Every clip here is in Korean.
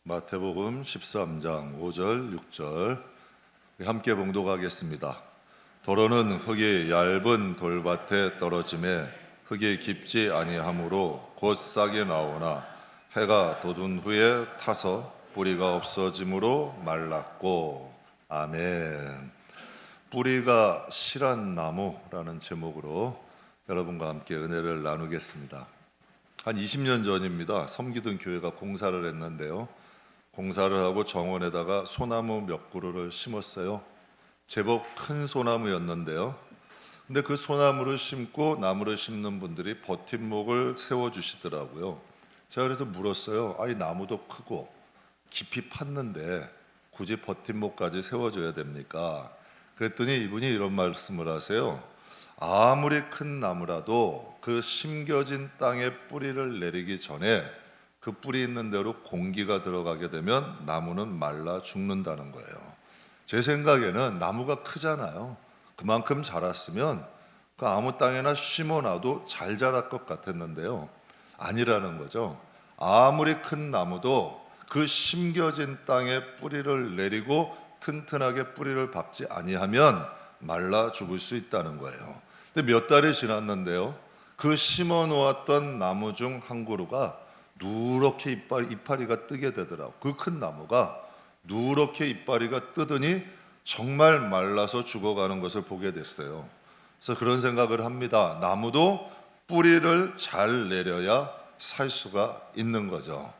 마태복음 13장 5절 6절 함께 봉독하겠습니다. 도로는 흙이 얇은 돌밭에 떨어짐에 흙이 깊지 아니하므로 곧 싹이 나오나 해가 돋은 후에 타서 뿌리가 없어짐으로 말랐고. 아멘. 뿌리가 실한 나무라는 제목으로 여러분과 함께 은혜를 나누겠습니다. 한 20년 전입니다. 섬기던 교회가 공사를 했는데요, 공사를 하고 정원에다가 소나무 몇 그루를 심었어요. 제법 큰 소나무였는데요, 근데 그 소나무를 심고 나무를 심는 분들이 버팀목을 세워주시더라고요. 제가 그래서 물었어요. 아니, 나무도 크고 깊이 팠는데 굳이 버팀목까지 세워줘야 됩니까? 그랬더니 이분이 이런 말씀을 하세요. 아무리 큰 나무라도 그 심겨진 땅에 뿌리를 내리기 전에 그 뿌리 있는 대로 공기가 들어가게 되면 나무는 말라 죽는다는 거예요. 제 생각에는 나무가 크잖아요. 그만큼 자랐으면 그 아무 땅에나 심어놔도 잘 자랄 것 같았는데요, 아니라는 거죠. 아무리 큰 나무도 그 심겨진 땅에 뿌리를 내리고 튼튼하게 뿌리를 박지 아니하면 말라 죽을 수 있다는 거예요. 근데 몇 달이 지났는데요, 그 심어 놓았던 나무 중 한 그루가 누렇게 이파리가 뜨게 되더라고요. 그 큰 나무가 누렇게 이파리가 뜨더니 정말 말라서 죽어가는 것을 보게 됐어요. 그래서 그런 생각을 합니다. 나무도 뿌리를 잘 내려야 살 수가 있는 거죠.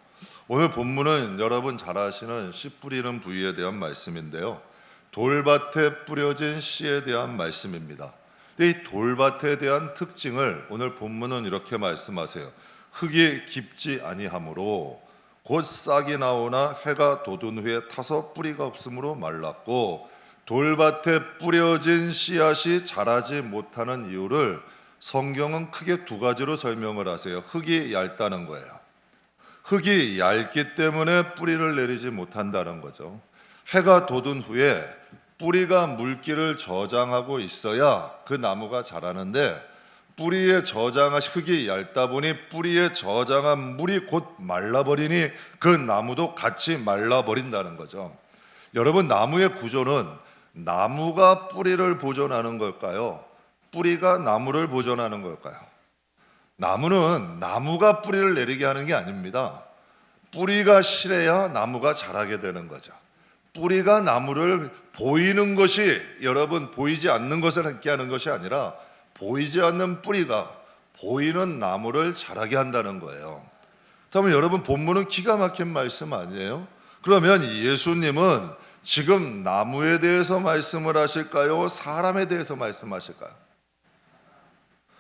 오늘 본문은 여러분 잘 아시는 씨 뿌리는 부위에 대한 말씀인데요, 돌밭에 뿌려진 씨에 대한 말씀입니다. 이 돌밭에 대한 특징을 오늘 본문은 이렇게 말씀하세요. 흙이 깊지 아니하므로 곧 싹이 나오나 해가 돋은 후에 타서 뿌리가 없으므로 말랐고, 돌밭에 뿌려진 씨앗이 자라지 못하는 이유를 성경은 크게 두 가지로 설명을 하세요. 흙이 얇다는 거예요. 흙이 얇기 때문에 뿌리를 내리지 못한다는 거죠. 해가 돋은 후에 뿌리가 물기를 저장하고 있어야 그 나무가 자라는데, 뿌리에 저장한 흙이 얇다 보니 뿌리에 저장한 물이 곧 말라버리니 그 나무도 같이 말라버린다는 거죠. 여러분, 나무의 구조는 나무가 뿌리를 보존하는 걸까요? 뿌리가 나무를 보존하는 걸까요? 나무는 나무가 뿌리를 내리게 하는 게 아닙니다. 뿌리가 실해야 나무가 자라게 되는 거죠. 뿌리가 나무를 보이는 것이, 여러분, 보이지 않는 것을 함께 하는 것이 아니라 보이지 않는 뿌리가 보이는 나무를 자라게 한다는 거예요. 그러면 여러분, 본문은 기가 막힌 말씀 아니에요? 그러면 예수님은 지금 나무에 대해서 말씀을 하실까요? 사람에 대해서 말씀하실까요?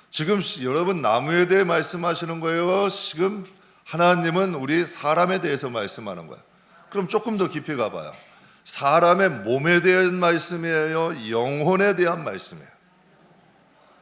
지금 여러분, 나무에 대해 말씀하시는 거예요? 지금 하나님은 우리 사람에 대해서 말씀하는 거예요? 그럼 조금 더 깊이 가봐요. 사람의 몸에 대한 말씀이에요? 영혼에 대한 말씀이에요?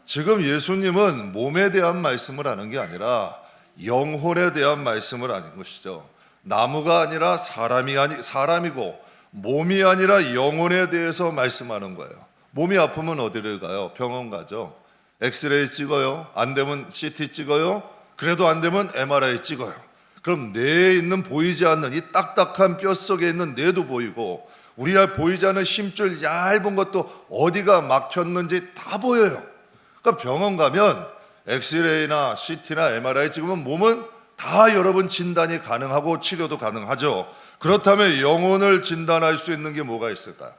지금 예수님은 몸에 대한 말씀을 하는 게 아니라 영혼에 대한 말씀을 하는 것이죠. 나무가 아니라 사람이고 몸이 아니라 영혼에 대해서 말씀하는 거예요. 몸이 아프면 어디를 가요? 병원 가죠. 엑스레이 찍어요. 안 되면 CT 찍어요. 그래도 안 되면 MRI 찍어요. 그럼 뇌에 있는 보이지 않는 이 딱딱한 뼛속에 있는 뇌도 보이고, 우리가 보이지 않는 힘줄 얇은 것도 어디가 막혔는지 다 보여요. 그러니까 병원 가면 엑스레이나 CT나 MRI 찍으면 몸은 다 여러분 진단이 가능하고 치료도 가능하죠. 그렇다면 영혼을 진단할 수 있는 게 뭐가 있을까요?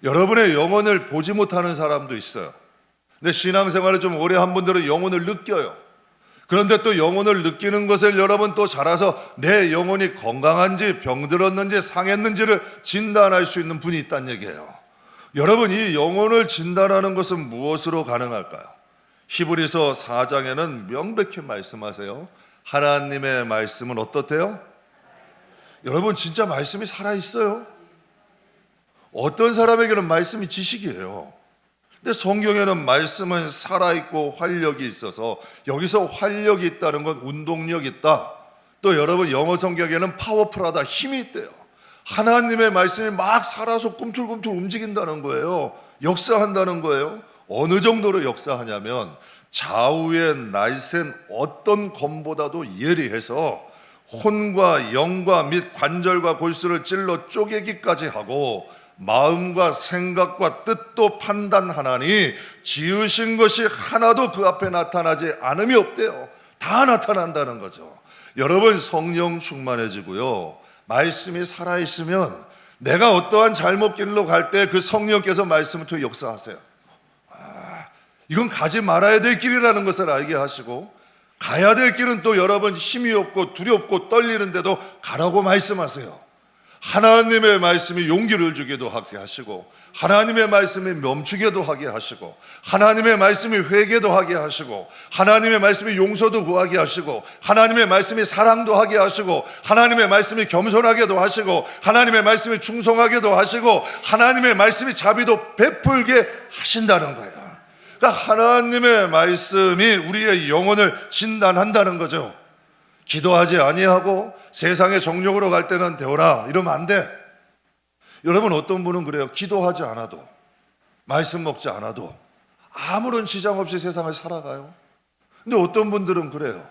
여러분의 영혼을 보지 못하는 사람도 있어요. 근데 신앙생활을 좀 오래 한 분들은 영혼을 느껴요. 그런데 또 영혼을 느끼는 것을 여러분 또 잘해서 내 영혼이 건강한지 병들었는지 상했는지를 진단할 수 있는 분이 있다는 얘기예요. 여러분, 이 영혼을 진단하는 것은 무엇으로 가능할까요? 히브리서 4장에는 명백히 말씀하세요. 하나님의 말씀은 어떻대요? 여러분, 진짜 말씀이 살아있어요. 어떤 사람에게는 말씀이 지식이에요. 근데 성경에는 말씀은 살아있고 활력이 있어서, 여기서 활력이 있다는 건 운동력이 있다. 또 여러분, 영어 성경에는 파워풀하다, 힘이 있대요. 하나님의 말씀이 막 살아서 꿈틀꿈틀 움직인다는 거예요. 역사한다는 거예요. 어느 정도로 역사하냐면 좌우의 날쌘 어떤 검보다도 예리해서 혼과 영과 및 관절과 골수를 찔러 쪼개기까지 하고 마음과 생각과 뜻도 판단하나니 지으신 것이 하나도 그 앞에 나타나지 않음이 없대요. 다 나타난다는 거죠. 여러분, 성령 충만해지고요, 말씀이 살아있으면 내가 어떠한 잘못길로 갈 때 그 성령께서 말씀을 통해 역사하세요. 이건 가지 말아야 될 길이라는 것을 알게 하시고, 가야 될 길은 또 여러분 힘이 없고 두렵고 떨리는데도 가라고 말씀하세요. 하나님의 말씀이 용기를 주기도 하게 하시고, 하나님의 말씀이 멈추게도 하게 하시고, 하나님의 말씀이 회개도 하게 하시고, 하나님의 말씀이 용서도 구하게 하시고, 하나님의 말씀이 사랑도 하게 하시고, 하나님의 말씀이 겸손하게도 하시고, 하나님의 말씀이 충성하게도 하시고, 하나님의 말씀이 자비도 베풀게 하신다는 거예요. 그러니까 하나님의 말씀이 우리의 영혼을 진단한다는 거죠. 기도하지 아니하고 세상의 정욕으로 갈 때는 되오라 이러면 안 돼. 여러분, 어떤 분은 그래요. 기도하지 않아도, 말씀 먹지 않아도 아무런 지장 없이 세상을 살아가요. 근데 어떤 분들은 그래요.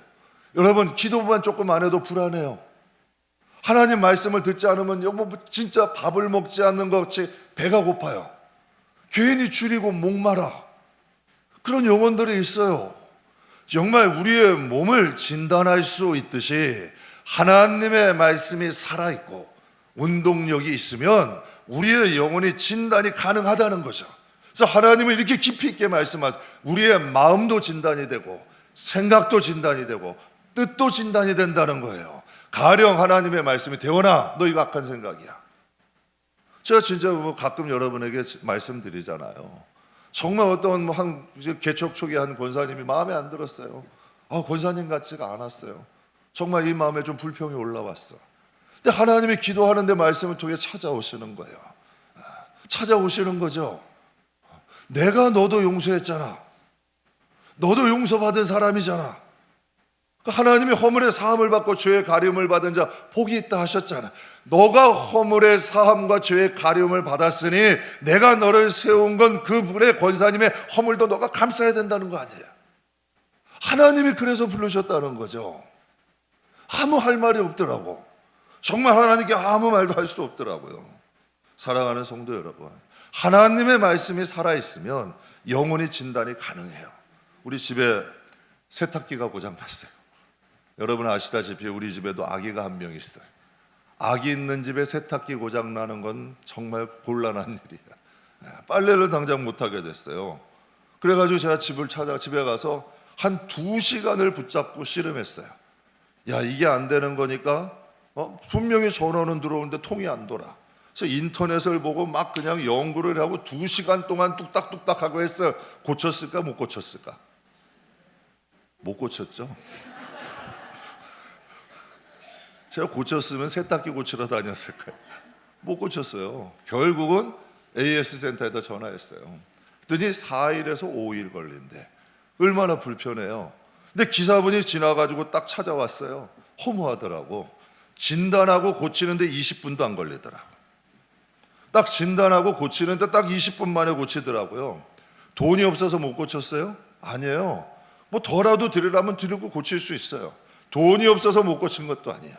여러분, 기도만 조금 안 해도 불안해요. 하나님 말씀을 듣지 않으면 진짜 밥을 먹지 않는 것 같이 배가 고파요. 괜히 줄이고 목마라. 그런 영혼들이 있어요. 정말 우리의 몸을 진단할 수 있듯이 하나님의 말씀이 살아있고 운동력이 있으면 우리의 영혼이 진단이 가능하다는 거죠. 그래서 하나님은 이렇게 깊이 있게 말씀하세요. 우리의 마음도 진단이 되고 생각도 진단이 되고 뜻도 진단이 된다는 거예요. 가령 하나님의 말씀이 대원아, 너 이거 악한 생각이야. 제가 진짜 가끔 여러분에게 말씀드리잖아요. 정말 어떤 한 개척 초기 한 권사님이 마음에 안 들었어요. 권사님 같지가 않았어요. 정말 이 마음에 좀 불평이 올라왔어. 근데 하나님이 기도하는데 말씀을 통해 찾아오시는 거예요. 찾아오시는 거죠. 내가 너도 용서했잖아. 너도 용서받은 사람이잖아. 하나님이 허물의 사함을 받고 죄의 가림을 받은 자 복이 있다 하셨잖아. 너가 허물의 사함과 죄의 가림을 받았으니 내가 너를 세운 건 그 분의 권사님의 허물도 너가 감싸야 된다는 거 아니에요. 하나님이 그래서 부르셨다는 거죠. 아무 할 말이 없더라고. 정말 하나님께 아무 말도 할 수 없더라고요. 사랑하는 성도 여러분, 하나님의 말씀이 살아있으면 영혼의 진단이 가능해요. 우리 집에 세탁기가 고장났어요. 여러분 아시다시피 우리 집에도 아기가 한 명 있어요. 아기 있는 집에 세탁기 고장나는 건 정말 곤란한 일이야. 빨래를 당장 못하게 됐어요. 그래가지고 제가 집에 가서 한 2시간을 붙잡고 씨름했어요. 야, 이게 안 되는 거니까 분명히 전원은 들어오는데 통이 안 돌아. 그래서 인터넷을 보고 막 그냥 연구를 하고 2시간 동안 뚝딱뚝딱 하고 했어요. 고쳤을까 못 고쳤을까? 못 고쳤죠. 제가 고쳤으면 세탁기 고치러 다녔을까요? 못 고쳤어요. 결국은 AS 센터에다 전화했어요. 그랬더니 4일에서 5일 걸린대. 얼마나 불편해요. 근데 기사분이 지나가지고 딱 찾아왔어요. 허무하더라고. 진단하고 고치는데 20분도 안 걸리더라고. 딱 진단하고 고치는데 딱 20분 만에 고치더라고요. 돈이 없어서 못 고쳤어요? 아니에요. 뭐 더라도 드리려면 드리고 고칠 수 있어요. 돈이 없어서 못 고친 것도 아니에요.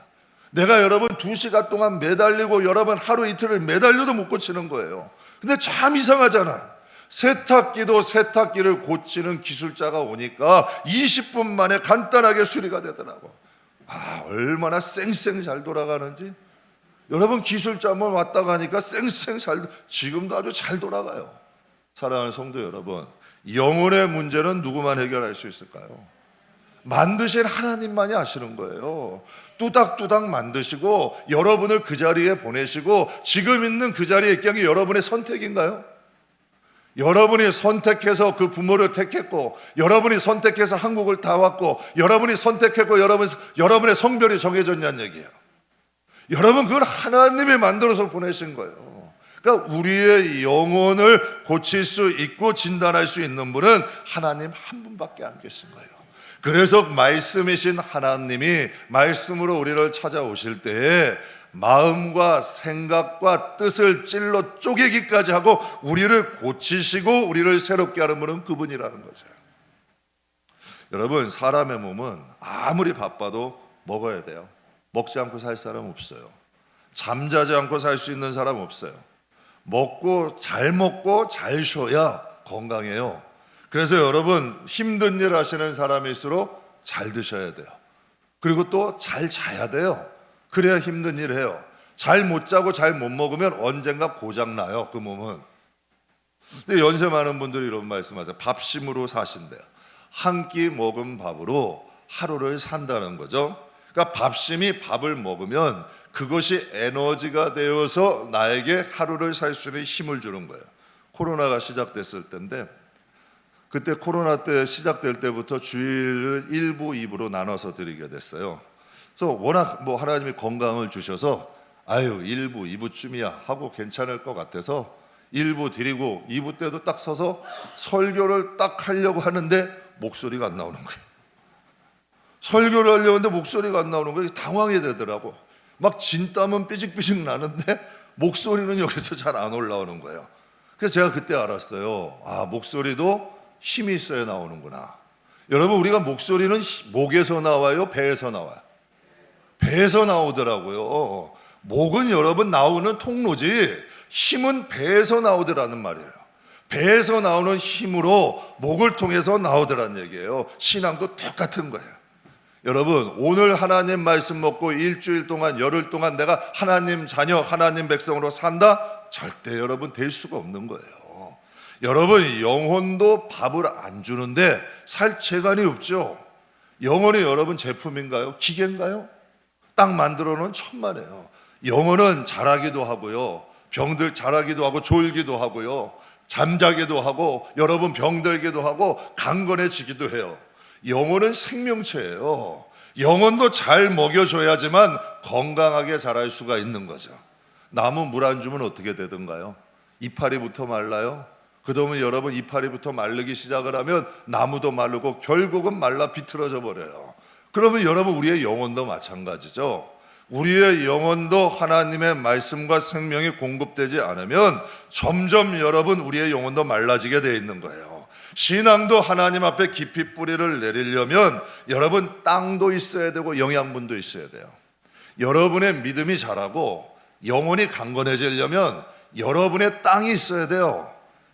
내가 여러분 2시간 동안 매달리고 여러분 하루 이틀을 매달려도 못 고치는 거예요. 근데 참 이상하잖아. 세탁기도 세탁기를 고치는 기술자가 오니까 20분 만에 간단하게 수리가 되더라고. 얼마나 쌩쌩 잘 돌아가는지. 여러분 기술자만 왔다 가니까 쌩쌩 지금도 아주 잘 돌아가요. 사랑하는 성도 여러분, 영혼의 문제는 누구만 해결할 수 있을까요? 만드신 하나님만이 아시는 거예요. 뚜닥뚜닥 만드시고 여러분을 그 자리에 보내시고 지금 있는 그 자리에 있게 한 게 여러분의 선택인가요? 여러분이 선택해서 그 부모를 택했고, 여러분이 선택해서 한국을 다 왔고, 여러분이 선택했고 여러분의 성별이 정해졌냐는 얘기예요. 여러분, 그걸 하나님이 만들어서 보내신 거예요. 그러니까 우리의 영혼을 고칠 수 있고 진단할 수 있는 분은 하나님 한 분밖에 안 계신 거예요. 그래서 말씀이신 하나님이 말씀으로 우리를 찾아오실 때에 마음과 생각과 뜻을 찔러 쪼개기까지 하고 우리를 고치시고 우리를 새롭게 하는 분은 그분이라는 거죠. 여러분, 사람의 몸은 아무리 바빠도 먹어야 돼요. 먹지 않고 살 사람 없어요. 잠자지 않고 살 수 있는 사람 없어요. 먹고 잘 쉬어야 건강해요. 그래서 여러분, 힘든 일 하시는 사람일수록 잘 드셔야 돼요. 그리고 또 잘 자야 돼요. 그래야 힘든 일 해요. 잘 못 자고 잘 못 먹으면 언젠가 고장나요, 그 몸은. 근데 연세 많은 분들이 이런 말씀하세요. 밥심으로 사신대요. 한 끼 먹은 밥으로 하루를 산다는 거죠. 그러니까 밥심이 밥을 먹으면 그것이 에너지가 되어서 나에게 하루를 살 수 있는 힘을 주는 거예요. 코로나가 시작됐을 때인데, 그때 코로나 때 시작될 때부터 주일을 1부, 2부로 나눠서 드리게 됐어요. 그래서 워낙 하나님이 건강을 주셔서 1부, 2부쯤이야 하고 괜찮을 것 같아서 1부 드리고 2부 때도 딱 서서 설교를 딱 하려고 하는데 목소리가 안 나오는 거예요. 설교를 하려고 하는데 목소리가 안 나오는 거예요. 당황이 되더라고. 막 진땀은 삐직삐직 나는데 목소리는 여기서 잘 안 올라오는 거예요. 그래서 제가 그때 알았어요. 목소리도 힘이 있어야 나오는구나. 여러분, 우리가 목소리는 목에서 나와요, 배에서 나와요? 배에서 나오더라고요. 목은 여러분 나오는 통로지 힘은 배에서 나오더라는 말이에요. 배에서 나오는 힘으로 목을 통해서 나오더란 얘기예요. 신앙도 똑같은 거예요. 여러분, 오늘 하나님 말씀 먹고 일주일 동안, 열흘 동안 내가 하나님 자녀, 하나님 백성으로 산다? 절대 여러분 될 수가 없는 거예요. 여러분, 영혼도 밥을 안 주는데 살 재간이 없죠. 영혼이 여러분 제품인가요? 기계인가요? 딱 만들어 놓은 천만에요. 영혼은 자라기도 하고요, 병들 자라기도 하고 졸기도 하고요, 잠자기도 하고, 여러분 병들기도 하고 강건해지기도 해요. 영혼은 생명체예요. 영혼도 잘 먹여줘야지만 건강하게 자랄 수가 있는 거죠. 나무 물 안 주면 어떻게 되던가요? 이파리부터 말라요. 그러면 여러분, 이파리부터 마르기 시작을 하면 나무도 마르고 결국은 말라 비틀어져 버려요. 그러면 여러분, 우리의 영혼도 마찬가지죠. 우리의 영혼도 하나님의 말씀과 생명이 공급되지 않으면 점점 여러분, 우리의 영혼도 말라지게 되어 있는 거예요. 신앙도 하나님 앞에 깊이 뿌리를 내리려면 여러분, 땅도 있어야 되고 영양분도 있어야 돼요. 여러분의 믿음이 자라고 영혼이 강건해지려면 여러분의 땅이 있어야 돼요.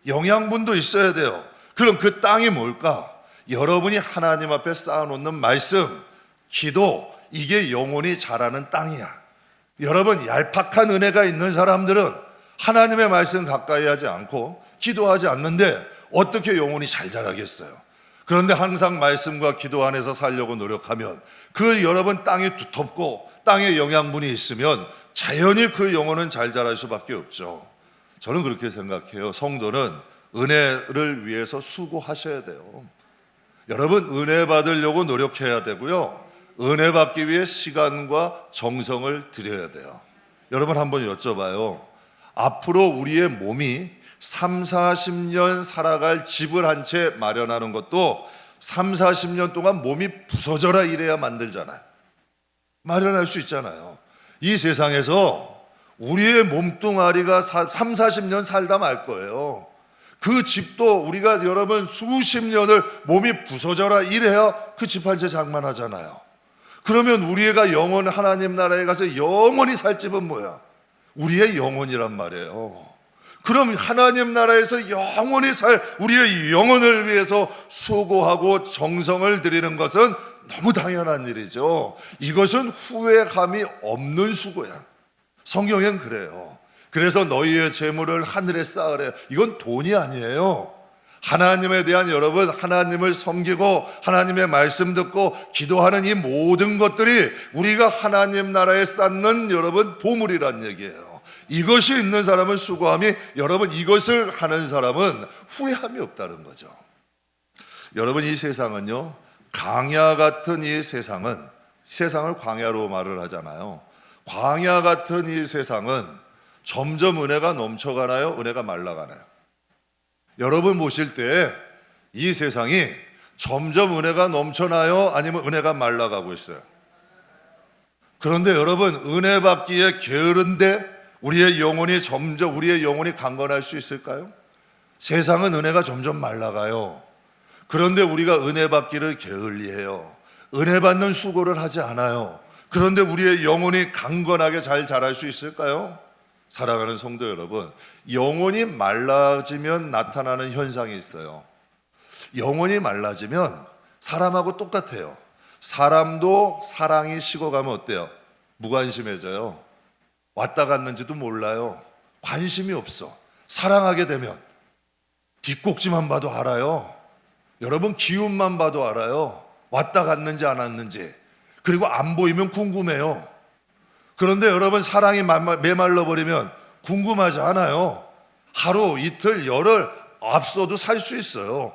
영양분도 있어야 돼요. 그럼 그 땅이 뭘까? 여러분이 하나님 앞에 쌓아놓는 말씀, 기도, 이게 영혼이 자라는 땅이야. 여러분, 얄팍한 은혜가 있는 사람들은 하나님의 말씀 가까이 하지 않고 기도하지 않는데 어떻게 영혼이 잘 자라겠어요? 그런데 항상 말씀과 기도 안에서 살려고 노력하면 그 여러분 땅이 두텁고 땅에 영양분이 있으면 자연히 그 영혼은 잘 자랄 수밖에 없죠. 저는 그렇게 생각해요. 성도는 은혜를 위해서 수고하셔야 돼요. 여러분, 은혜 받으려고 노력해야 되고요, 은혜 받기 위해 시간과 정성을 들여야 돼요. 여러분, 한번 여쭤봐요. 앞으로 우리의 몸이 3, 40년 살아갈 집을 한 채 마련하는 것도 3, 40년 동안 몸이 부서져라 이래야 만들잖아요. 마련할 수 있잖아요. 이 세상에서 우리의 몸뚱아리가 3, 40년 살다 말 거예요. 그 집도 우리가 여러분 수십 년을 몸이 부서져라 이래야 그 집 한 채 장만하잖아요. 그러면 우리가 영원 하나님 나라에 가서 영원히 살 집은 뭐야? 우리의 영혼이란 말이에요. 그럼 하나님 나라에서 영원히 살 우리의 영혼을 위해서 수고하고 정성을 들이는 것은 너무 당연한 일이죠. 이것은 후회감이 없는 수고야. 성경엔 그래요. 그래서 너희의 재물을 하늘에 쌓으래. 이건 돈이 아니에요. 하나님에 대한 여러분, 하나님을 섬기고 하나님의 말씀 듣고 기도하는 이 모든 것들이 우리가 하나님 나라에 쌓는 여러분 보물이란 얘기예요. 이것이 있는 사람은 수고함이, 여러분 이것을 하는 사람은 후회함이 없다는 거죠. 여러분, 이 세상은요, 광야 같은 이 세상은, 세상을 광야로 말을 하잖아요. 광야 같은 이 세상은 점점 은혜가 넘쳐가나요? 은혜가 말라가나요? 여러분 보실 때 이 세상이 점점 은혜가 넘쳐나요? 아니면 은혜가 말라가고 있어요? 그런데 여러분, 은혜 받기에 게으른데 우리의 영혼이 점점, 우리의 영혼이 강건할 수 있을까요? 세상은 은혜가 점점 말라가요. 그런데 우리가 은혜 받기를 게을리해요. 은혜 받는 수고를 하지 않아요. 그런데 우리의 영혼이 강건하게 잘 자랄 수 있을까요? 사랑하는 성도 여러분, 영혼이 말라지면 나타나는 현상이 있어요. 영혼이 말라지면 사람하고 똑같아요. 사람도 사랑이 식어가면 어때요? 무관심해져요. 왔다 갔는지도 몰라요. 관심이 없어. 사랑하게 되면 뒷꼭지만 봐도 알아요. 여러분, 기운만 봐도 알아요. 왔다 갔는지 안 왔는지. 그리고 안 보이면 궁금해요. 그런데 여러분, 사랑이 메말라 버리면 궁금하지 않아요. 하루, 이틀, 열흘 앞서도 살 수 있어요.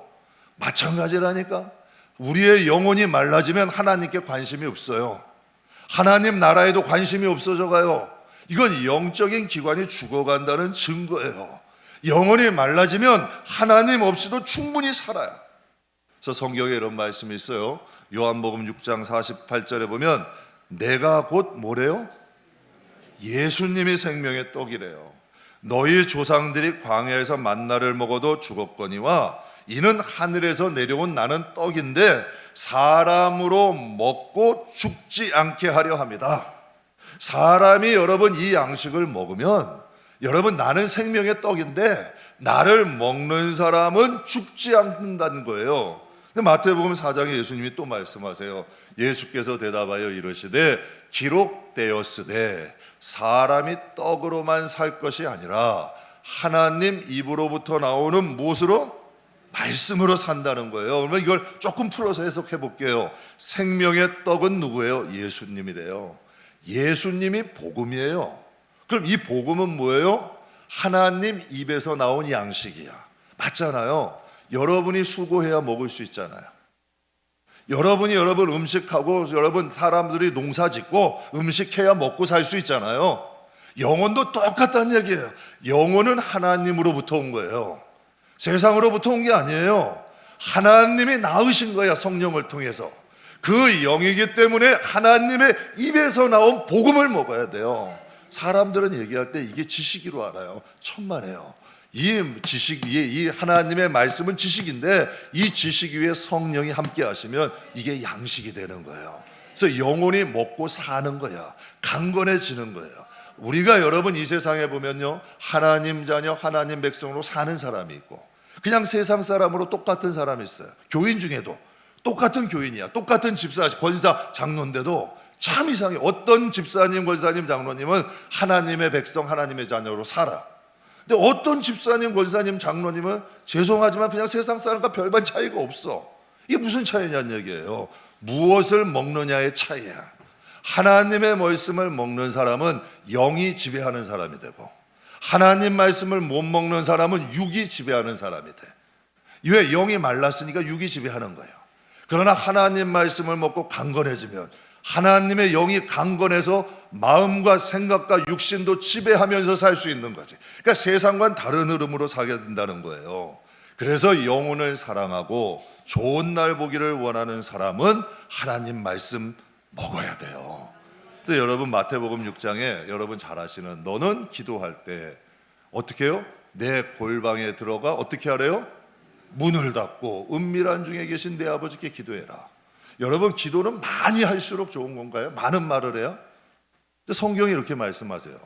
마찬가지라니까. 우리의 영혼이 말라지면 하나님께 관심이 없어요. 하나님 나라에도 관심이 없어져 가요. 이건 영적인 기관이 죽어간다는 증거예요. 영혼이 말라지면 하나님 없이도 충분히 살아요. 그래서 성경에 이런 말씀이 있어요. 요한복음 6장 48절에 보면 내가 곧 뭐래요? 예수님이 생명의 떡이래요. 너희 조상들이 광야에서 만나를 먹어도 죽었거니와 이는 하늘에서 내려온 나는 떡인데 사람으로 먹고 죽지 않게 하려 합니다. 사람이 여러분 이 양식을 먹으면 여러분 나는 생명의 떡인데 나를 먹는 사람은 죽지 않는다는 거예요. 근데 마태복음 4장에 예수님이 또 말씀하세요. 예수께서 대답하여 이르시되 기록되었으되 사람이 떡으로만 살 것이 아니라 하나님 입으로부터 나오는 무엇으로? 말씀으로 산다는 거예요. 그러면 이걸 조금 풀어서 해석해 볼게요. 생명의 떡은 누구예요? 예수님이래요. 예수님이 복음이에요. 그럼 이 복음은 뭐예요? 하나님 입에서 나온 양식이야. 맞잖아요. 여러분이 수고해야 먹을 수 있잖아요. 여러분이 여러분 음식하고 여러분 사람들이 농사 짓고 음식해야 먹고 살 수 있잖아요. 영혼도 똑같다는 얘기예요. 영혼은 하나님으로부터 온 거예요. 세상으로부터 온 게 아니에요. 하나님이 낳으신 거야, 성령을 통해서. 그 영이기 때문에 하나님의 입에서 나온 복음을 먹어야 돼요. 사람들은 얘기할 때 이게 지식으로 알아요. 천만에요. 이 지식 위에 이 하나님의 말씀은 지식인데 이 지식 위에 성령이 함께 하시면 이게 양식이 되는 거예요. 그래서 영혼이 먹고 사는 거야. 강건해지는 거예요. 우리가 여러분 이 세상에 보면요, 하나님 자녀, 하나님 백성으로 사는 사람이 있고 그냥 세상 사람으로 똑같은 사람이 있어요. 교인 중에도 똑같은 교인이야. 똑같은 집사, 권사, 장로인데도 참 이상해. 어떤 집사님, 권사님, 장로님은 하나님의 백성, 하나님의 자녀로 살아. 근데 어떤 집사님, 권사님, 장로님은 죄송하지만 그냥 세상 사람과 별반 차이가 없어. 이게 무슨 차이냐는 얘기예요. 무엇을 먹느냐의 차이야. 하나님의 말씀을 먹는 사람은 영이 지배하는 사람이 되고 하나님 말씀을 못 먹는 사람은 육이 지배하는 사람이 돼. 왜? 영이 말랐으니까 육이 지배하는 거예요. 그러나 하나님 말씀을 먹고 강건해지면 하나님의 영이 강건해서 마음과 생각과 육신도 지배하면서 살 수 있는 거지. 그러니까 세상과는 다른 흐름으로 살게 된다는 거예요. 그래서 영혼을 사랑하고 좋은 날 보기를 원하는 사람은 하나님 말씀 먹어야 돼요. 또 여러분 마태복음 6장에 여러분 잘 아시는 너는 기도할 때 어떻게 해요? 내 골방에 들어가 어떻게 하래요? 문을 닫고 은밀한 중에 계신 내 아버지께 기도해라. 여러분 기도는 많이 할수록 좋은 건가요? 많은 말을 해요? 근데 성경이 이렇게 말씀하세요.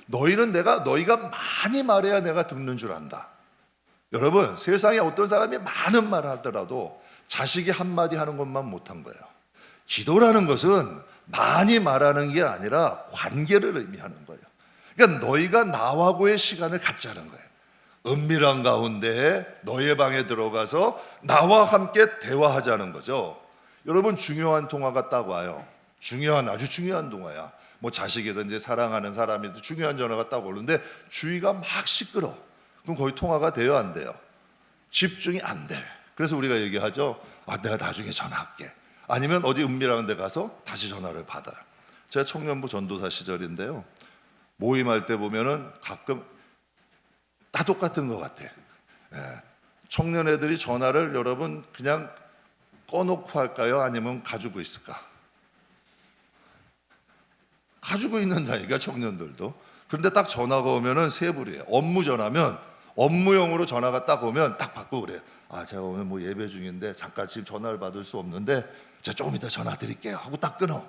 너희가 많이 말해야 내가 듣는 줄 안다. 여러분 세상에 어떤 사람이 많은 말을 하더라도 자식이 한마디 하는 것만 못한 거예요. 기도라는 것은 많이 말하는 게 아니라 관계를 의미하는 거예요. 그러니까 너희가 나하고의 시간을 갖자는 거예요. 은밀한 가운데 너의 방에 들어가서 나와 함께 대화하자는 거죠. 여러분 중요한 통화가 딱 와요. 아주 중요한 통화야. 뭐 자식이든지 사랑하는 사람이든지 중요한 전화가 딱 오는데 주위가 막 시끄러. 그럼 거기 통화가 돼요, 안 돼요? 집중이 안 돼. 그래서 우리가 얘기하죠. 내가 나중에 전화할게. 아니면 어디 은밀한 데 가서 다시 전화를 받아요. 제가 청년부 전도사 시절인데요. 모임할 때 보면은 가끔 다 똑같은 것 같아. 청년 애들이 전화를 여러분 그냥 꺼놓고 할까요? 아니면 가지고 있을까? 가지고 있는다니까 청년들도. 그런데 딱 전화가 오면은 세 부류예요. 업무 전화면 업무용으로 전화가 딱 오면 딱 받고 그래요. 제가 오늘 뭐 예배 중인데 잠깐 지금 전화를 받을 수 없는데 제가 조금 이따 전화 드릴게요 하고 딱 끊어.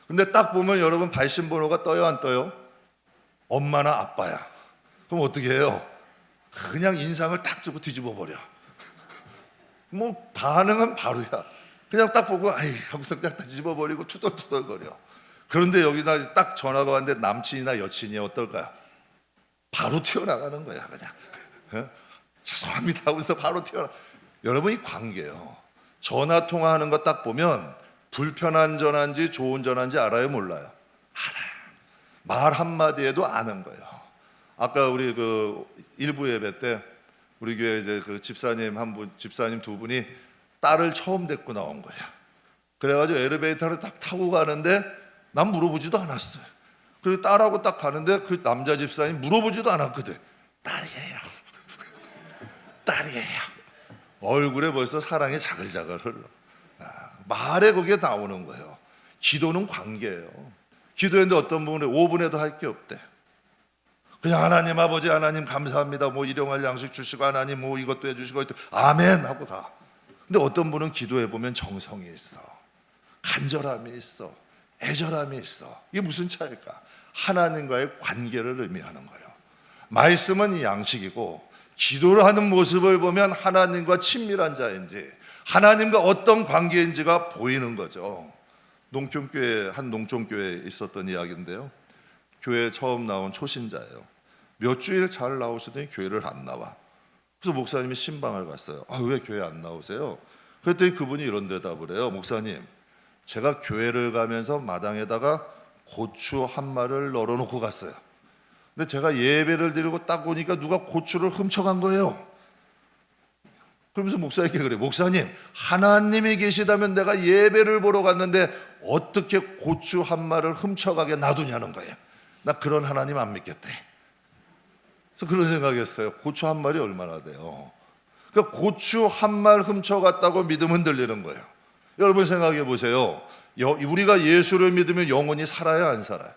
근데 딱 보면 여러분 발신번호가 떠요, 안 떠요? 엄마나 아빠야. 그럼 어떻게 해요? 그냥 인상을 딱 쓰고 뒤집어 버려. 뭐 반응은 바로야. 그냥 딱 보고 아이 하고서 그냥 다 뒤집어 버리고 투덜투덜거려. 그런데 여기다 딱 전화가 왔는데 남친이나 여친이 어떨까요? 바로 튀어나가는 거야 그냥. 죄송합니다 하면서 바로 튀어나. 여러분, 이 관계예요. 전화 통화하는 거 딱 보면 불편한 전화인지 좋은 전화인지 알아요, 몰라요? 알아요. 말 한마디에도 아는 거예요. 아까 우리 그 일부 예배 때 우리 교회 이제 그 집사님 집사님 두 분이 딸을 처음 데리고 나온 거예요. 그래가지고 엘리베이터를 딱 타고 가는데 난 물어보지도 않았어요. 그리고 딸하고 딱 가는데 그 남자 집사님 물어보지도 않았거든. 딸이에요. 딸이에요. 얼굴에 벌써 사랑이 자글자글 흘러. 말에 그게 나오는 거예요. 기도는 관계예요. 기도했는데 어떤 분은 5분에도 할 게 없대. 그냥 하나님 아버지, 하나님 감사합니다. 뭐 일용할 양식 주시고 하나님 뭐 이것도 해주시고 아멘 하고 가. 근데 어떤 분은 기도해 보면 정성이 있어, 간절함이 있어, 애절함이 있어. 이게 무슨 차이일까? 하나님과의 관계를 의미하는 거예요. 말씀은 양식이고 기도를 하는 모습을 보면 하나님과 친밀한 자인지 하나님과 어떤 관계인지가 보이는 거죠. 농촌교회, 한 농촌교회에 있었던 이야기인데요. 교회에 처음 나온 초신자예요. 몇 주일 잘 나오시더니 교회를 안 나와. 그래서 목사님이 신방을 갔어요. 왜 교회 안 나오세요? 그랬더니 그분이 이런 대답을 해요. 목사님, 제가 교회를 가면서 마당에다가 고추 한 마리를 널어놓고 갔어요. 근데 제가 예배를 드리고 딱 오니까 누가 고추를 훔쳐간 거예요. 그러면서 목사에게 그래. 목사님, 하나님이 계시다면 내가 예배를 보러 갔는데 어떻게 고추 한 마리를 훔쳐가게 놔두냐는 거예요. 나 그런 하나님 안 믿겠대. 그래서 그런 생각했어요. 고추 한 마리 얼마나 돼요? 그러니까 고추 한 말 훔쳐갔다고 믿으면 들리는 거예요. 여러분 생각해 보세요. 우리가 예수를 믿으면 영혼이 살아요, 안 살아요?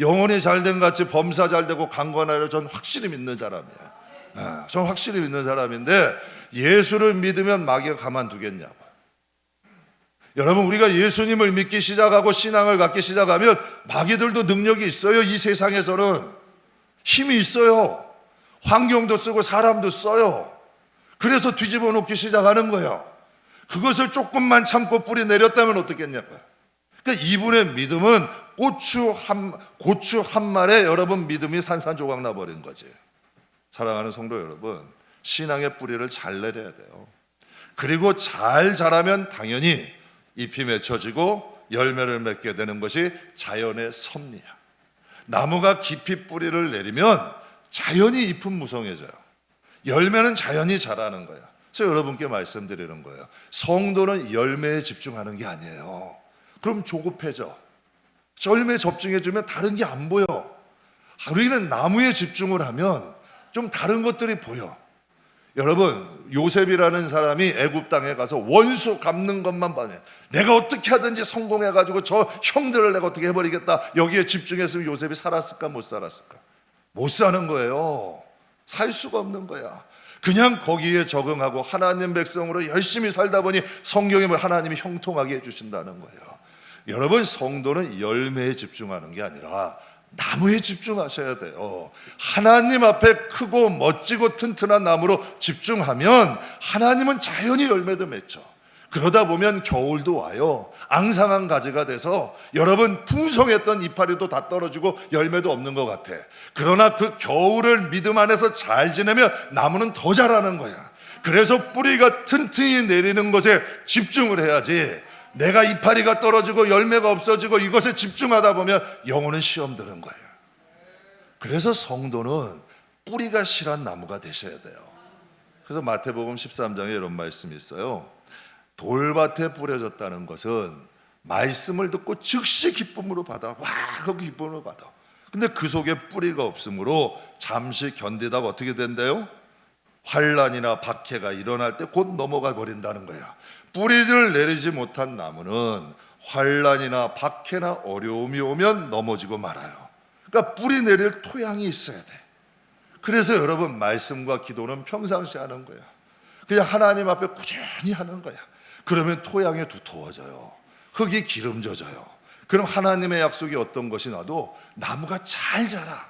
영혼이 잘된 같이 범사 잘 되고 강건하려 전 확실히 믿는 사람이에요. 전 확실히 믿는 사람인데 예수를 믿으면 마귀가 가만두겠냐고. 여러분, 우리가 예수님을 믿기 시작하고 신앙을 갖기 시작하면 마귀들도 능력이 있어요. 이 세상에서는 힘이 있어요. 환경도 쓰고 사람도 써요. 그래서 뒤집어 놓기 시작하는 거예요. 그것을 조금만 참고 뿌리 내렸다면 어떻겠냐고요. 그러니까 이분의 믿음은 고추 한 말에 여러분 믿음이 산산조각 나버린 거지. 사랑하는 성도 여러분, 신앙의 뿌리를 잘 내려야 돼요. 그리고 잘 자라면 당연히 잎이 맺혀지고 열매를 맺게 되는 것이 자연의 섭리야. 나무가 깊이 뿌리를 내리면 자연히 잎은 무성해져요. 열매는 자연히 자라는 거야. 그래서 여러분께 말씀드리는 거예요. 성도는 열매에 집중하는 게 아니에요. 그럼 조급해져. 열매 접종해주면 다른 게 안 보여. 우리는 나무에 집중을 하면 좀 다른 것들이 보여. 여러분, 요셉이라는 사람이 애굽 땅에 가서 원수 갚는 것만 봐요. 내가 어떻게 하든지 성공해가지고 저 형들을 내가 어떻게 해버리겠다. 여기에 집중했으면 요셉이 살았을까, 못 살았을까? 못 사는 거예요. 살 수가 없는 거야. 그냥 거기에 적응하고 하나님 백성으로 열심히 살다 보니 성경에 하나님이 형통하게 해주신다는 거예요. 여러분, 성도는 열매에 집중하는 게 아니라 나무에 집중하셔야 돼요. 하나님 앞에 크고 멋지고 튼튼한 나무로 집중하면 하나님은 자연히 열매도 맺죠. 그러다 보면 겨울도 와요. 앙상한 가지가 돼서 여러분 풍성했던 이파리도 다 떨어지고 열매도 없는 것 같아. 그러나 그 겨울을 믿음 안에서 잘 지내면 나무는 더 자라는 거야. 그래서 뿌리가 튼튼히 내리는 것에 집중을 해야지. 내가 이파리가 떨어지고 열매가 없어지고 이것에 집중하다 보면 영혼은 시험 드는 거예요. 그래서 성도는 뿌리가 실한 나무가 되셔야 돼요. 그래서 마태복음 13장에 이런 말씀이 있어요. 돌밭에 뿌려졌다는 것은 말씀을 듣고 즉시 기쁨으로 받아. 와 하고 기쁨으로 받아. 근데 그 속에 뿌리가 없으므로 잠시 견디다가 어떻게 된대요? 환난이나 박해가 일어날 때 곧 넘어가 버린다는 거야. 뿌리를 내리지 못한 나무는 환난이나 박해나 어려움이 오면 넘어지고 말아요. 그러니까 뿌리 내릴 토양이 있어야 돼. 그래서 여러분, 말씀과 기도는 평상시 하는 거야. 그냥 하나님 앞에 꾸준히 하는 거야. 그러면 토양이 두터워져요. 흙이 기름져져요. 그럼 하나님의 약속이 어떤 것이 나도 나무가 잘 자라.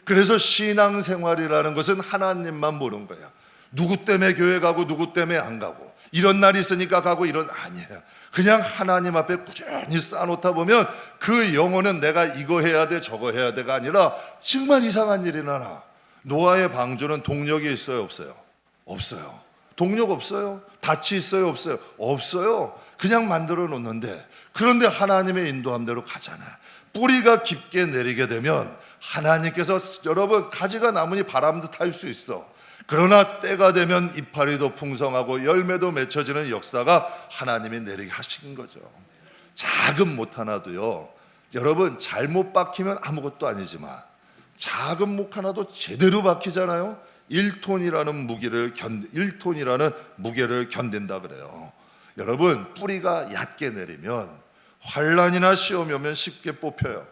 그래서 신앙생활이라는 것은 하나님만 보는 거야. 누구 때문에 교회 가고 누구 때문에 안 가고, 이런 날이 있으니까 가고, 이런 아니에요. 그냥 하나님 앞에 꾸준히 쌓아놓다 보면 그 영혼은 내가 이거 해야 돼 저거 해야 돼가 아니라 정말 이상한 일이 나나. 노아의 방주는 동력이 있어요 없어요? 없어요. 동력 없어요. 닻이 있어요 없어요? 없어요. 그냥 만들어 놓는데, 그런데 하나님의 인도함대로 가잖아. 뿌리가 깊게 내리게 되면 하나님께서, 여러분, 가지가 나무니 바람도 탈 수 있어. 그러나 때가 되면 이파리도 풍성하고 열매도 맺혀지는 역사가 하나님이 내리게 하신 거죠. 작은 못 하나도요, 여러분, 잘못 박히면 아무것도 아니지만 작은 목 하나도 제대로 박히잖아요. 1톤이라는 무게를 견딘다 그래요. 여러분, 뿌리가 얕게 내리면 환난이나 시험이 오면 쉽게 뽑혀요.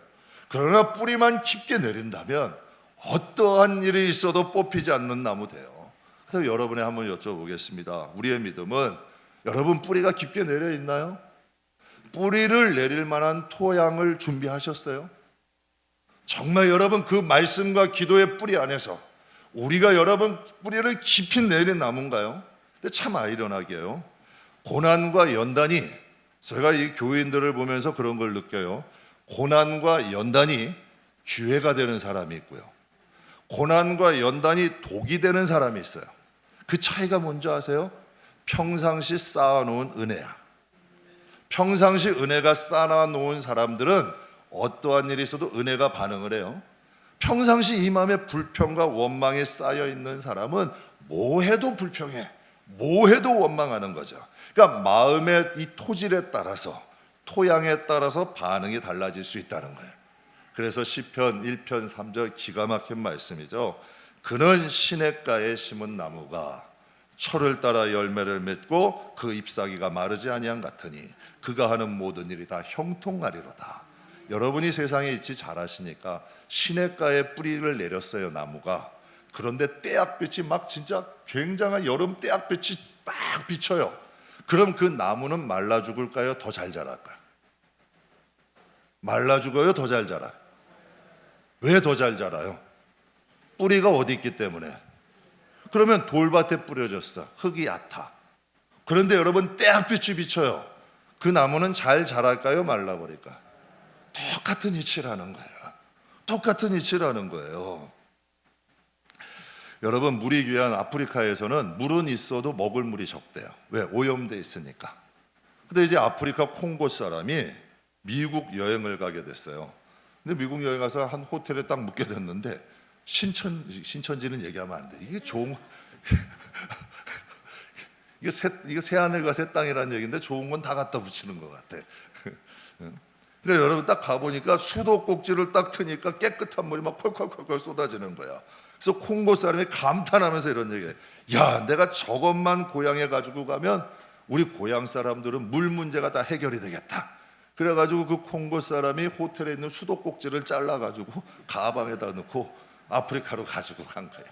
그러나 뿌리만 깊게 내린다면 어떠한 일이 있어도 뽑히지 않는 나무 돼요. 그래서 여러분에 한번 여쭤보겠습니다. 우리의 믿음은, 여러분 뿌리가 깊게 내려 있나요? 뿌리를 내릴 만한 토양을 준비하셨어요? 정말 여러분 그 말씀과 기도의 뿌리 안에서 우리가 여러분 뿌리를 깊이 내린 나무인가요? 근데 참 아이러니하게요, 고난과 연단이, 제가 이 교인들을 보면서 그런 걸 느껴요. 고난과 연단이 기회가 되는 사람이 있고요, 고난과 연단이 독이 되는 사람이 있어요. 그 차이가 뭔지 아세요? 평상시 쌓아놓은 은혜야. 평상시 은혜가 쌓아놓은 사람들은 어떠한 일이 있어도 은혜가 반응을 해요. 평상시 이 마음에 불평과 원망이 쌓여 있는 사람은 뭐 해도 불평해, 뭐 해도 원망하는 거죠. 그러니까 마음의 이 토질에 따라서, 토양에 따라서 반응이 달라질 수 있다는 거예요. 그래서 시편 1편 3절 기가 막힌 말씀이죠. 그는 시냇가에 심은 나무가 철을 따라 열매를 맺고 그 잎사귀가 마르지 아니한 같으니 그가 하는 모든 일이 다 형통하리로다. 여러분이 세상에 있지 잘 아시니까 시냇가에 뿌리를 내렸어요, 나무가. 그런데 떼약빛이 막 진짜 굉장한 여름 떼약빛이 막 비쳐요. 그럼 그 나무는 말라 죽을까요? 더 잘 자랄까요? 말라 죽어요? 더 잘 자라요? 왜 더 잘 자라요? 뿌리가 어디 있기 때문에. 그러면 돌밭에 뿌려졌어. 흙이 얕아. 그런데 여러분 떼약빛이 비쳐요. 그 나무는 잘 자랄까요? 말라버릴까요? 똑같은 이치라는 거예요. 똑같은 이치라는 거예요. 여러분, 물이 귀한 아프리카에서는 물은 있어도 먹을 물이 적대요. 왜? 오염돼 있으니까. 근데 이제 아프리카 콩고 사람이 미국 여행을 가게 됐어요. 근데 미국 여행 가서 한 호텔에 딱 묵게 됐는데, 신천지는 얘기하면 안 돼. 이게 좋은 이게 새하늘과 새 땅이라는 얘기인데 좋은 건 다 갖다 붙이는 것 같아. 그러니까 여러분 딱 가보니까 수도꼭지를 딱 트니까 깨끗한 물이 막 콜콜콜콜 쏟아지는 거야. 그래서 콩고 사람이 감탄하면서 이런 얘기해. 야, 내가 저것만 고향에 가지고 가면 우리 고향 사람들은 물 문제가 다 해결이 되겠다. 그래가지고 그 콩고 사람이 호텔에 있는 수도꼭지를 잘라가지고 가방에다 넣고 아프리카로 가지고 간 거예요.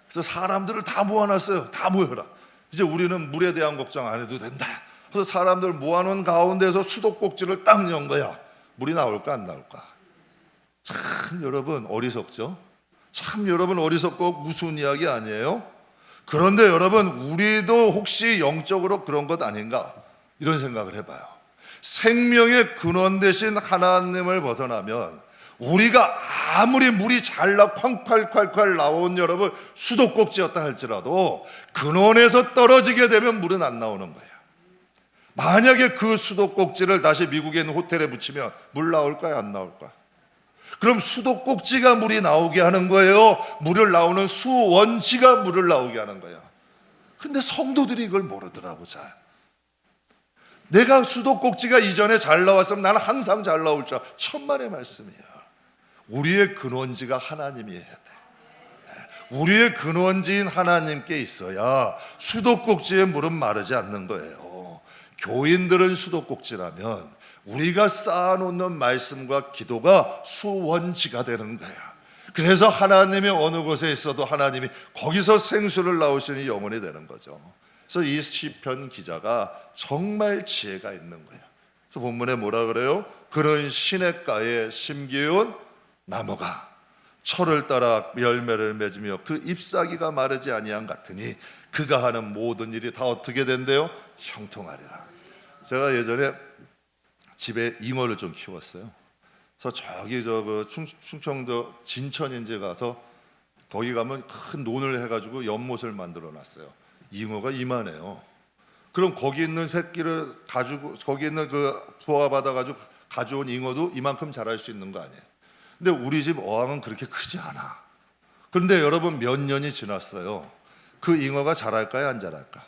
그래서 사람들을 다 모아놨어요. 다 모여라. 이제 우리는 물에 대한 걱정 안 해도 된다. 그래서 사람들 모아놓은 가운데서 수도꼭지를 딱 연 거야. 물이 나올까 안 나올까? 참 여러분 어리석죠? 참 여러분 어리석고 무서운 이야기 아니에요? 그런데 여러분 우리도 혹시 영적으로 그런 것 아닌가? 이런 생각을 해봐요. 생명의 근원 되신 하나님을 벗어나면 우리가 아무리 물이 잘 나 콸콸콸콸 나온 여러분 수도꼭지였다 할지라도 근원에서 떨어지게 되면 물은 안 나오는 거예요. 만약에 그 수도꼭지를 다시 미국에 있는 호텔에 붙이면 물 나올까요? 안 나올까요? 그럼 수도꼭지가 물이 나오게 하는 거예요? 물을 나오는 수원지가 물을 나오게 하는 거예요? 근데 성도들이 이걸 모르더라고. 잘. 내가 수도꼭지가 이전에 잘 나왔으면 나는 항상 잘 나올 줄 알아. 천만의 말씀이에요. 우리의 근원지가 하나님이어야 돼. 우리의 근원지인 하나님께 있어야 수도꼭지의 물은 마르지 않는 거예요. 교인들은 수도꼭지라면 우리가 쌓아놓는 말씀과 기도가 수원지가 되는 거예요. 그래서 하나님이 어느 곳에 있어도 하나님이 거기서 생수를 나올 수 있는 영혼이 되는 거죠. 그래서 이 시편 기자가 정말 지혜가 있는 거예요. 그래서 본문에 뭐라 그래요? 그런 시냇가에 심기운 나무가 철을 따라 열매를 맺으며 그 잎사귀가 마르지 아니한 같으니 그가 하는 모든 일이 다 어떻게 된대요? 형통하리라. 제가 예전에 집에 잉어를 좀 키웠어요. 그래서 저기 그 충청도 진천인제 가서 거기 가면 큰 논을 해가지고 연못을 만들어 놨어요. 잉어가 이만해요. 그럼 거기 있는 새끼를 가지고 거기 있는 그 부화 받아가지고 가져온 잉어도 이만큼 자랄 수 있는 거 아니에요? 근데 우리 집 어항은 그렇게 크지 않아. 그런데 여러분 몇 년이 지났어요. 그 잉어가 자랄까요, 안 자랄까?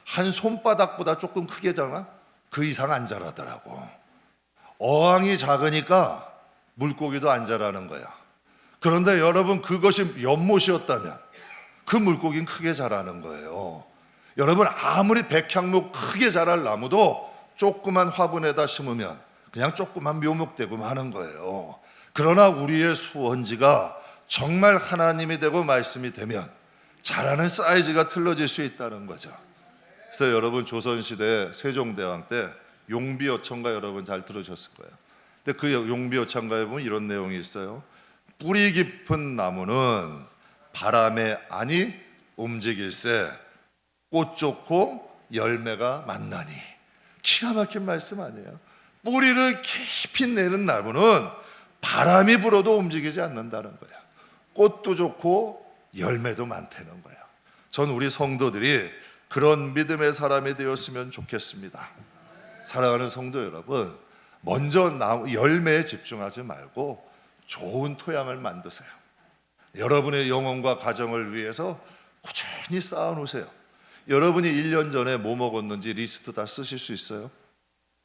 한 손바닥보다 조금 크게 자라? 그 이상 안 자라더라고. 어항이 작으니까 물고기도 안 자라는 거야. 그런데 여러분 그것이 연못이었다면 그 물고기는 크게 자라는 거예요. 여러분 아무리 백향목 크게 자랄 나무도 조그만 화분에다 심으면 그냥 조그만 묘목되고 마는 거예요. 그러나 우리의 수원지가 정말 하나님이 되고 말씀이 되면 자라는 사이즈가 틀어질 수 있다는 거죠. 그래서 여러분 조선시대 세종대왕 때 용비어천가 여러분 잘 들으셨을 거예요. 근데 그 용비어천가에 보면 이런 내용이 있어요. 뿌리 깊은 나무는 바람에 아니 움직일세 꽃 좋고 열매가 많나니. 기가 막힌 말씀 아니에요? 뿌리를 깊이 내는 나무는 바람이 불어도 움직이지 않는다는 거예요. 꽃도 좋고 열매도 많다는 거예요. 전 우리 성도들이 그런 믿음의 사람이 되었으면 좋겠습니다. 사랑하는 성도 여러분, 먼저 열매에 집중하지 말고 좋은 토양을 만드세요. 여러분의 영혼과 가정을 위해서 꾸준히 쌓아놓으세요. 여러분이 1년 전에 뭐 먹었는지 리스트 다 쓰실 수 있어요?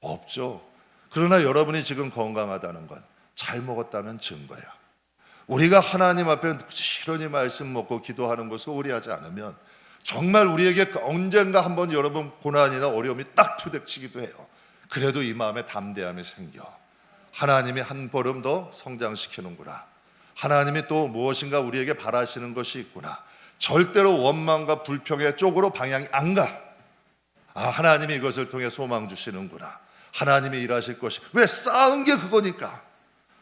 없죠. 그러나 여러분이 지금 건강하다는 건 잘 먹었다는 증거예요. 우리가 하나님 앞에 부지런히 말씀 먹고 기도하는 거 소홀히 하지 않으면 정말 우리에게 언젠가 한번 여러분 고난이나 어려움이 딱 투닥치기도 해요. 그래도 이 마음에 담대함이 생겨. 하나님이 한 걸음 더 성장시키는구나. 하나님이 또 무엇인가 우리에게 바라시는 것이 있구나. 절대로 원망과 불평의 쪽으로 방향이 안 가. 하나님이 이것을 통해 소망 주시는구나. 하나님이 일하실 것이. 왜? 쌓은 게 그거니까.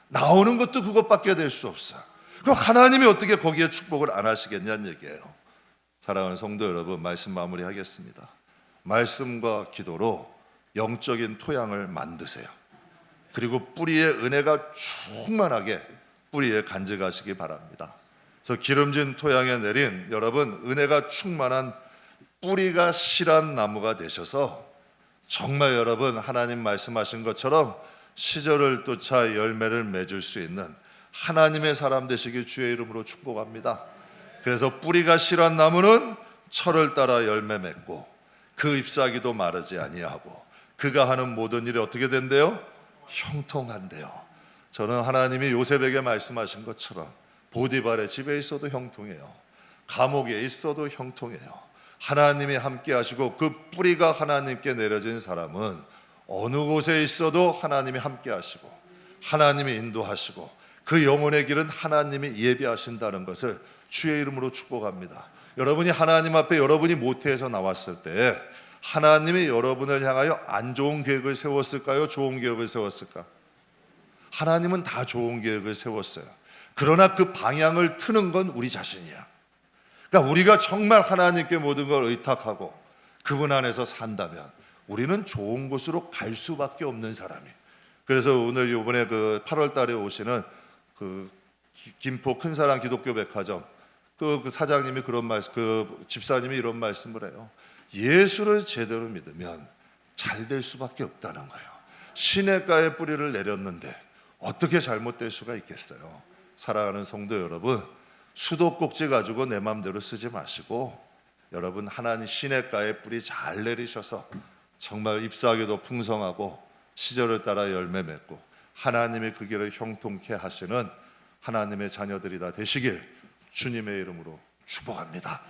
나오는 것도 그것밖에 될 수 없어. 그럼 하나님이 어떻게 거기에 축복을 안 하시겠냐는 얘기예요. 사랑하는 성도 여러분, 말씀 마무리하겠습니다. 말씀과 기도로 영적인 토양을 만드세요. 그리고 뿌리에 은혜가 충만하게 뿌리에 간직하시기 바랍니다. 그래서 기름진 토양에 내린 여러분 은혜가 충만한 뿌리가 실한 나무가 되셔서 정말 여러분 하나님 말씀하신 것처럼 시절을 쫓아 열매를 맺을 수 있는 하나님의 사람 되시길 주의 이름으로 축복합니다. 그래서 뿌리가 실한 나무는 철을 따라 열매 맺고 그 잎사귀도 마르지 아니하고 그가 하는 모든 일이 어떻게 된대요? 형통한대요. 저는 하나님이 요셉에게 말씀하신 것처럼 보디발의 집에 있어도 형통해요. 감옥에 있어도 형통해요. 하나님이 함께 하시고 그 뿌리가 하나님께 내려진 사람은 어느 곳에 있어도 하나님이 함께 하시고 하나님이 인도하시고 그 영혼의 길은 하나님이 예비하신다는 것을 주의 이름으로 축복합니다. 여러분이 하나님 앞에 여러분이 모태에서 나왔을 때 하나님이 여러분을 향하여 안 좋은 계획을 세웠을까요? 좋은 계획을 세웠을까? 하나님은 다 좋은 계획을 세웠어요. 그러나 그 방향을 트는 건 우리 자신이야. 그러니까 우리가 정말 하나님께 모든 걸 의탁하고 그분 안에서 산다면 우리는 좋은 곳으로 갈 수밖에 없는 사람이. 그래서 오늘 이번에 그 8월 달에 오시는 그 김포 큰사랑 기독교 백화점 그 사장님이 그런 말씀, 그 집사님이 이런 말씀을 해요. 예수를 제대로 믿으면 잘 될 수밖에 없다는 거예요. 시냇가에 뿌리를 내렸는데 어떻게 잘못될 수가 있겠어요? 사랑하는 성도 여러분, 수도꼭지 가지고 내 마음대로 쓰지 마시고 여러분 하나님 시냇가에 뿌리 잘 내리셔서 정말 잎사귀도 풍성하고 시절을 따라 열매 맺고 하나님의 그 길을 형통케 하시는 하나님의 자녀들이 다 되시길 주님의 이름으로 축복합니다.